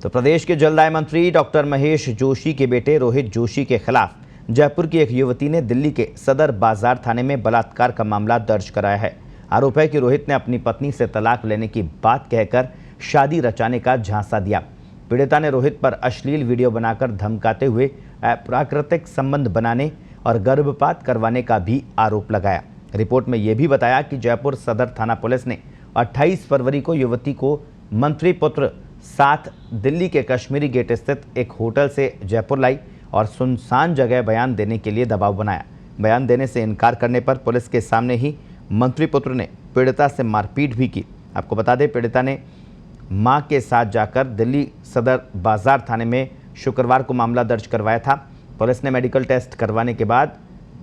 तो प्रदेश के जलदाय मंत्री डॉक्टर महेश जोशी के बेटे रोहित जोशी के खिलाफ जयपुर की एक युवती ने दिल्ली के सदर बाजार थाने में बलात्कार का मामला दर्ज कराया है। आरोप है कि रोहित ने अपनी पत्नी से तलाक लेने की बात कहकर शादी रचाने का झांसा दिया। पीड़िता ने रोहित पर अश्लील वीडियो बनाकर धमकाते हुए अप्राकृतिक संबंध बनाने और गर्भपात करवाने का भी आरोप लगाया। रिपोर्ट में यह भी बताया कि जयपुर सदर थाना पुलिस ने 28 फरवरी को युवती को मंत्री पुत्र साथ दिल्ली के कश्मीरी गेट स्थित एक होटल से जयपुर लाई और सुनसान जगह बयान देने के लिए दबाव बनाया। बयान देने से इनकार करने पर पुलिस के सामने ही मंत्री पुत्र ने पीड़िता से मारपीट भी की। आपको बता दें, पीड़िता ने मां के साथ जाकर दिल्ली सदर बाजार थाने में शुक्रवार को मामला दर्ज करवाया था। पुलिस ने मेडिकल टेस्ट करवाने के बाद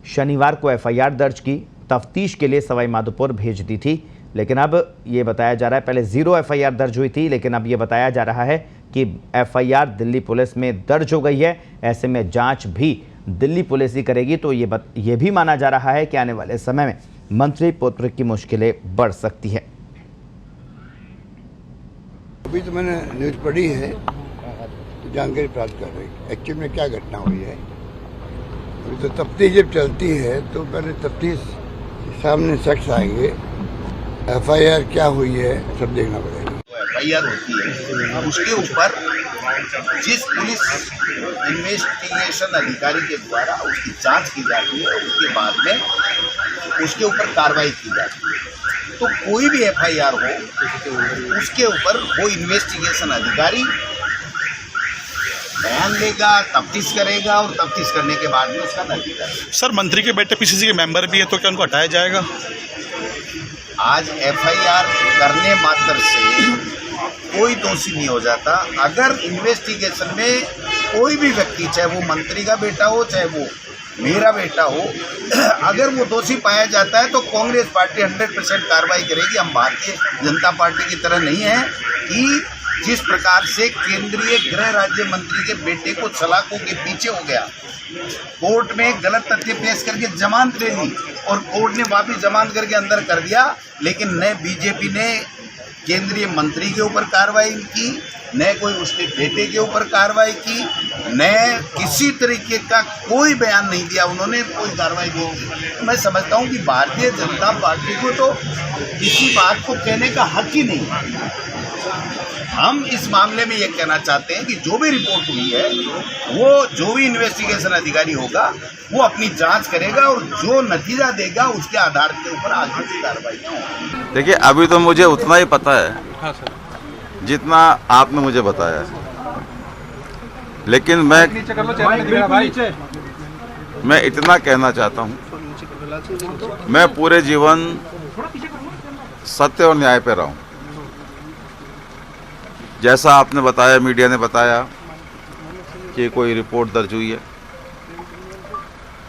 शनिवार को एफआईआर दर्ज की, तफ्तीश के लिए सवाई माधोपुर भेज दी थी। लेकिन अब ये बताया जा रहा है, पहले 0 एफआईआर दर्ज हुई थी, लेकिन अब ये बताया जा रहा है कि एफआईआर दिल्ली पुलिस में दर्ज हो गई है। ऐसे में जांच भी दिल्ली पुलिस ही करेगी। तो ये भी माना जा रहा है कि आने वाले समय में मंत्री पुत्र की मुश्किलें बढ़ सकती है। अभी तो मैंने न्यूज पढ़ी है, तो जानकारी प्राप्त कर रही है एक्चुअली में क्या घटना हुई है। अभी तो तफ्तीश जब चलती है तो पहले तफ्तीश सामने शख्स आएंगे, एफआईआर क्या हुई है सब देखना पड़ेगा। एफआईआर होती है, उसके ऊपर जिस पुलिस इन्वेस्टिगेशन अधिकारी के द्वारा उसकी जांच की जाती है, उसके बाद में उसके ऊपर कार्रवाई की जाती है। तो कोई भी एफआईआर हो, उसके ऊपर वो इन्वेस्टिगेशन अधिकारी बयान लेगा, तफ्तीश करेगा और तफ्तीश करने के बाद में उसका नतीजा। सर, मंत्री के बेटे पीसीसी के मेंबर भी है, तो क्या उनको हटाया जाएगा? आज एफआईआर करने मात्र से कोई दोषी नहीं हो जाता। अगर इन्वेस्टिगेशन में कोई भी व्यक्ति, चाहे वो मंत्री का बेटा हो, चाहे वो मेरा बेटा हो, अगर वो दोषी पाया जाता है तो कांग्रेस पार्टी 100% कार्रवाई करेगी। हम भारतीय जनता पार्टी की तरह नहीं है कि जिस प्रकार से केंद्रीय गृह राज्य मंत्री के बेटे को सलाखों के पीछे हो गया, कोर्ट में गलत तथ्य पेश करके जमानत ले ली और कोर्ट ने वापिस जमानत करके अंदर कर दिया। लेकिन न बीजेपी ने केंद्रीय मंत्री के ऊपर कार्रवाई की, न कोई उसके बेटे के ऊपर कार्रवाई की, न किसी तरीके का कोई बयान नहीं दिया उन्होंने, कोई कार्रवाई नहीं की। मैं समझता हूं कि भारतीय जनता पार्टी को तो किसी बात को कहने का हक ही नहीं है। हम इस मामले में ये कहना चाहते हैं कि जो भी रिपोर्ट हुई है, वो जो भी इन्वेस्टिगेशन अधिकारी होगा वो अपनी जांच करेगा और जो नतीजा देगा उसके आधार के ऊपर आगे की कार्रवाई होगी। देखिए, अभी तो मुझे उतना ही पता है जितना आपने मुझे बताया है, लेकिन मैं इतना कहना चाहता हूँ, मैं पूरे जीवन सत्य और न्याय पे रहा हूँ। जैसा आपने बताया, मीडिया ने बताया कि कोई रिपोर्ट दर्ज हुई है,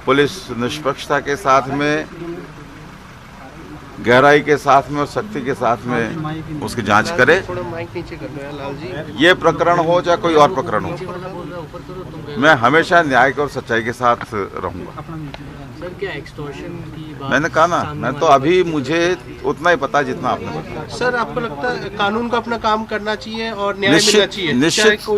पुलिस निष्पक्षता के साथ में, गहराई के साथ में और सख्ती के साथ में उसकी जांच करे। ये प्रकरण हो चाहे कोई और प्रकरण हो, मैं हमेशा न्याय और सच्चाई के साथ रहूंगा। सर, क्या एक्सटॉर्शन की बात? मैंने कहा ना, मैं तो अभी मुझे उतना ही पता जितना आपने बताया। सर, आपको लगता है कानून को अपना काम करना चाहिए और न्याय मिलना चाहिए?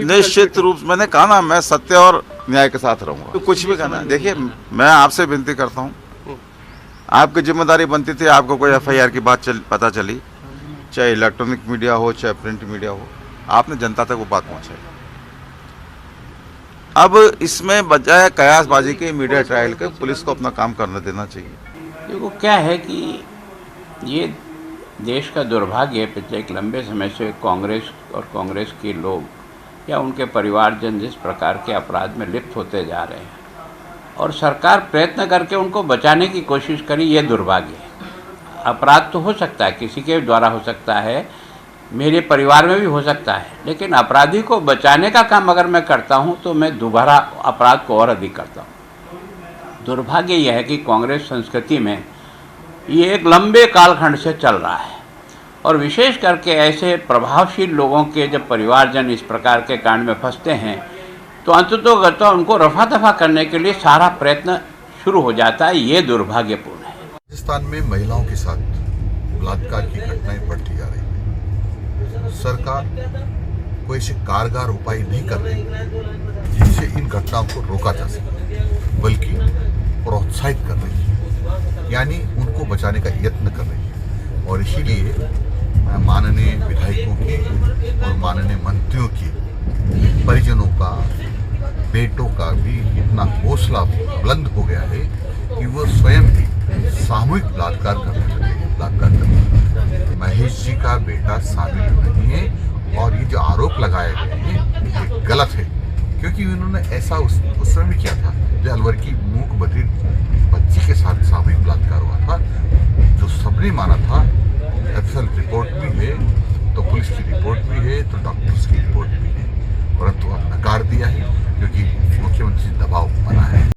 निश्चित रूप से मैंने कहा ना, मैं सत्य और न्याय के साथ रहूंगा। तो कुछ भी कहना, देखिए, मैं आपसे विनती करता हूँ, आपकी जिम्मेदारी बनती थी, आपको कोई एफआईआर की बात पता चली, चाहे इलेक्ट्रॉनिक मीडिया हो चाहे प्रिंट मीडिया हो, आपने जनता तक वो बात पहुंचाई। अब इसमें बजाय कयासबाजी के, मीडिया ट्रायल के, पुलिस को अपना काम करने देना चाहिए। देखो, क्या है कि ये देश का दुर्भाग्य है, पिछले एक लंबे समय से कांग्रेस और कांग्रेस के लोग या उनके परिवारजन जिस प्रकार के अपराध में लिप्त होते जा रहे हैं और सरकार प्रयत्न करके उनको बचाने की कोशिश करी, ये दुर्भाग्य है। अपराध तो हो सकता है, किसी के द्वारा हो सकता है, मेरे परिवार में भी हो सकता है, लेकिन अपराधी को बचाने का काम अगर मैं करता हूं तो मैं दोबारा अपराध को और अधिक करता हूं। दुर्भाग्य यह है कि कांग्रेस संस्कृति में ये एक लंबे कालखंड से चल रहा है और विशेष करके ऐसे प्रभावशील लोगों के जब परिवारजन इस प्रकार के कांड में फंसते हैं तो अंततोगत्वा उनको रफा दफा करने के लिए सारा प्रयत्न शुरू हो जाता है। ये दुर्भाग्यपूर्ण है। राजस्थान में महिलाओं के साथ बलात्कार की घटनाएं बढ़ती जा रही हैं। सरकार कोई ऐसे कारगर उपाय नहीं कर रही जिससे इन घटनाओं को रोका जा सके, बल्कि प्रोत्साहित कर रही है, यानी उनको बचाने का यत्न कर रही है। और इसीलिए माननीय विधायकों के और माननीय मंत्रियों के परिजनों का, बेटों का भी इतना हौसला बुलंद हो गया है कि वो स्वयं भी सामूहिक बलात्कार करने लगे। महेश जी का बेटा शामिल नहीं है और ये जो आरोप लगाए गए हैं ये गलत है, क्योंकि उन्होंने ऐसा उस समय भी किया था जो अलवर की मूक बधिर बच्ची के साथ सामूहिक बलात्कार हुआ था, जो सबने माना था। अफसर रिपोर्ट भी है, तो पुलिस की रिपोर्ट भी है, तो डॉक्टर्स की रिपोर्ट भी है, परंतु अब नकार दिया है क्योंकि मुख्यमंत्री दबाव बना है।